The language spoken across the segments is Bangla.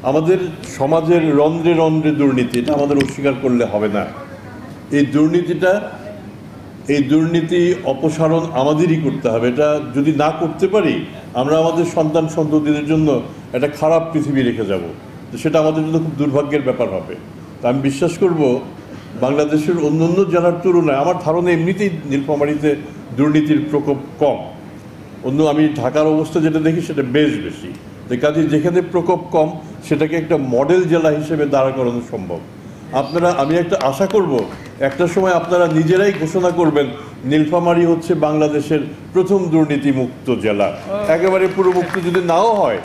আমাদের সমাজের রন্ধ্রে রন্ধ্রে দুর্নীতি, এটা আমাদের অস্বীকার করলে হবে না। এই দুর্নীতি অপসারণ আমাদেরই করতে হবে। এটা যদি না করতে পারি, আমরা আমাদের সন্তান সন্ততিদের জন্য একটা খারাপ পৃথিবী রেখে যাব। তো সেটা আমাদের জন্য খুব দুর্ভাগ্যের ব্যাপার হবে। তা আমি বিশ্বাস করব বাংলাদেশের অন্য জেলার তুলনায় আমার ধারণা এমনিতেই নীলফামারীতে দুর্নীতির প্রকোপ কম। আমি ঢাকার অবস্থা যেটা দেখি সেটা বেশ বেশি। তো কাজে যেখানে প্রকোপ কম সেটাকে একটা মডেল জেলা হিসেবে দাঁড়া করানো সম্ভব। আমি একটা আশা করব একটা সময় আপনারা নিজেরাই ঘোষণা করবেন নীলফামারী হচ্ছে বাংলাদেশের প্রথম দুর্নীতিমুক্ত জেলা। একেবারে পুরো মুক্ত যদি নাও হয়,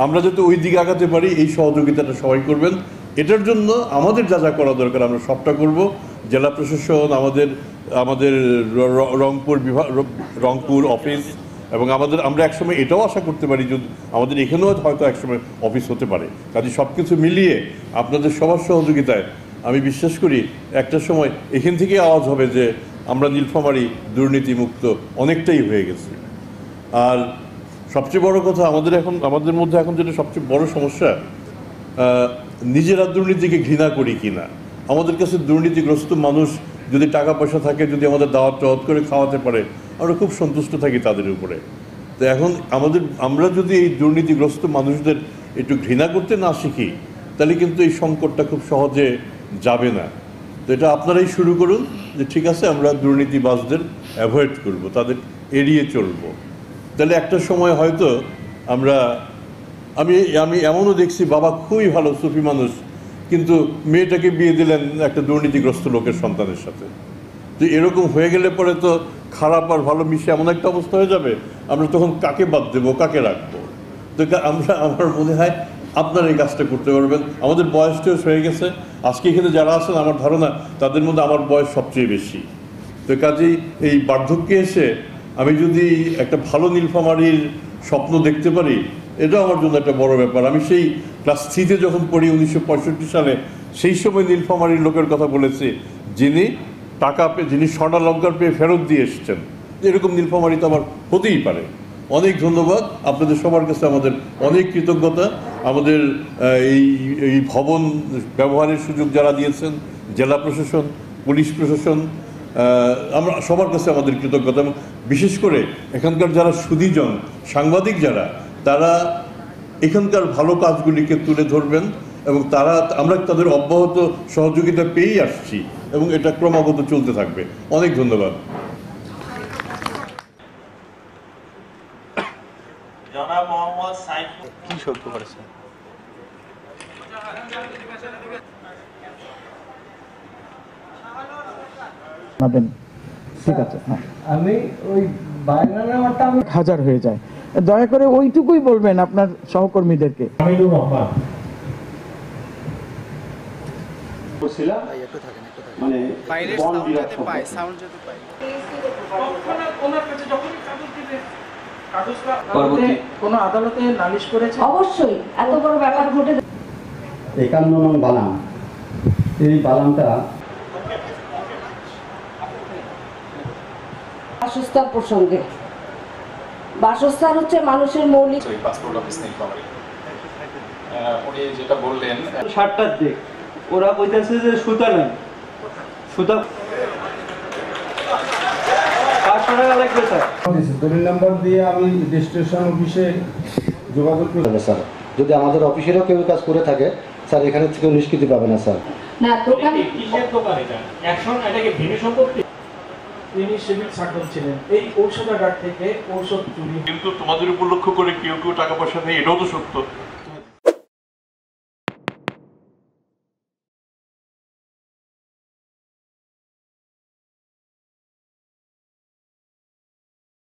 আমরা যাতে ওই দিকে আগাতে পারি, এই সহযোগিতাটা সবাই করবেন। এটার জন্য আমাদের যা যা করা দরকার আমরা সবটা করব। জেলা প্রশাসন, আমাদের রংপুর অফিস, এবং আমরা একসময় এটাও আশা করতে পারি যে আমাদের এখানেও হয়তো একসময় অফিস হতে পারে। কাজে সব কিছু মিলিয়ে আপনাদের সবার সহযোগিতায় আমি বিশ্বাস করি একটা সময় এখান থেকে আওয়াজ হবে যে আমরা নীলফামারী দুর্নীতিমুক্ত অনেকটাই হয়ে গেছি। আর সবচেয়ে বড় কথা, আমাদের মধ্যে এখন যেটা সবচেয়ে বড় সমস্যা, নিজেরা দুর্নীতিকে ঘৃণা করি কিনা। আমাদের কাছে দুর্নীতিগ্রস্ত মানুষ যদি টাকা পয়সা থাকে, যদি আমাদের দাওয়াত করে খাওয়াতে পারে, আমরা খুব সন্তুষ্ট থাকি তাদের উপরে। তো এখন আমরা যদি এই দুর্নীতিগ্রস্ত মানুষদের একটু ঘৃণা করতে না শিখি, তাহলে কিন্তু এই সংকটটা খুব সহজে যাবে না। তো এটা আপনারাই শুরু করুন যে ঠিক আছে, আমরা দুর্নীতিবাজদের অ্যাভয়েড করব, তাদের এড়িয়ে চলব। তাহলে একটা সময় হয়তো আমি এমনও দেখছি, বাবা খুবই ভালো সুফি মানুষ, কিন্তু মেয়েটাকে বিয়ে দিলেন একটা দুর্নীতিগ্রস্ত লোকের সন্তানের সাথে। তো এরকম হয়ে গেলে পরে তো খারাপ আর ভালো মিশে এমন একটা অবস্থা হয়ে যাবে, আমরা তখন কাকে বাদ দেবো, কাকে রাখবো? তো আমার মনে হয় আপনারা এই কাজটা করতে পারবেন। আমাদের বয়সটাও হয়ে গেছে। আজকে এখানে যারা আছেন আমার ধারণা তাদের মধ্যে আমার বয়স সবচেয়ে বেশি। তো কাজেই এই বার্ধক্যে এসে আমি যদি একটা ভালো নীলফামারীর স্বপ্ন দেখতে পারি, এটা আমার জন্য একটা বড় ব্যাপার। আমি সেই ক্লাস 3-তে যখন পড়ি 1965 সালে, সেই সময় নীলফামারীর লোকের কথা বলেছি, যিনি স্বর্ণালঙ্কার পেয়ে ফেরত দিয়ে এসেছেন। এরকম নীলফামারী তো আমার হতেই পারে। অনেক ধন্যবাদ আপনাদের সবার কাছে, আমাদের অনেক কৃতজ্ঞতা। আমাদের এই ভবন ব্যবহারের সুযোগ যারা দিয়েছেন, জেলা প্রশাসন, পুলিশ প্রশাসন, আমরা সবার কাছে আমাদের কৃতজ্ঞতা। এবং বিশেষ করে এখানকার যারা সুধীজন, সাংবাদিক তারা এখানকার ভালো কাজগুলিকে তুলে ধরবেন, এবং আমরা তাদের অব্যাহত সহযোগিতা পেয়েই আসছি, এবং এটা ক্রমাগত চলতে থাকবে। অনেক ধন্যবাদ। জনাব মোহাম্মদ সাইফুল কি সত্য করেছে? ঠিক আছে, আমি ওই হাজার হয়ে যায়, দয়া করে ওইটুকুই বলবেন আপনার সহকর্মীদেরকে। হামিদুর রহমান মানে বাইরের সাউন্ড যাতে পায়, সাউন্ড যাতে পায়। কোনো আদালতে নালিশ করেছে? অবশ্যই, এত বড় ব্যাপার ঘটে। 51 নং বালাম, এই বালামটা বাসস্থান প্রসঙ্গে। বাসস্থান হচ্ছে মানুষের মৌলিক। পাসপোর্ট অফিস নীলফামারী, উনি যেটা বললেন 60টার দিক, ওরা কইতেছে যে সুতা নেই, সুতা 500 টাকা লাগবে স্যার। দলিল নাম্বার দিয়ে আমি রেজিস্ট্রেশন অফিসে যোগাযোগ করব স্যার। যদি আমাদের অফিসেরও কেউ কাজ করে থাকে স্যার, এখানে থেকে নিষ্কৃতি পাবে না স্যার। না, দোকান কিসের দোকান এটা? অ্যাকশন, এটাকে ভূমি সম্পত্তি। তিনি সিভিল সার্জন ছিলেন। এই ঔষধাগার থেকে ঔষধ চুরি, কিন্তু তোমাদের উপর লক্ষ্য করে কেউ টাকা পয়সা নেই, এটাও তো সত্য।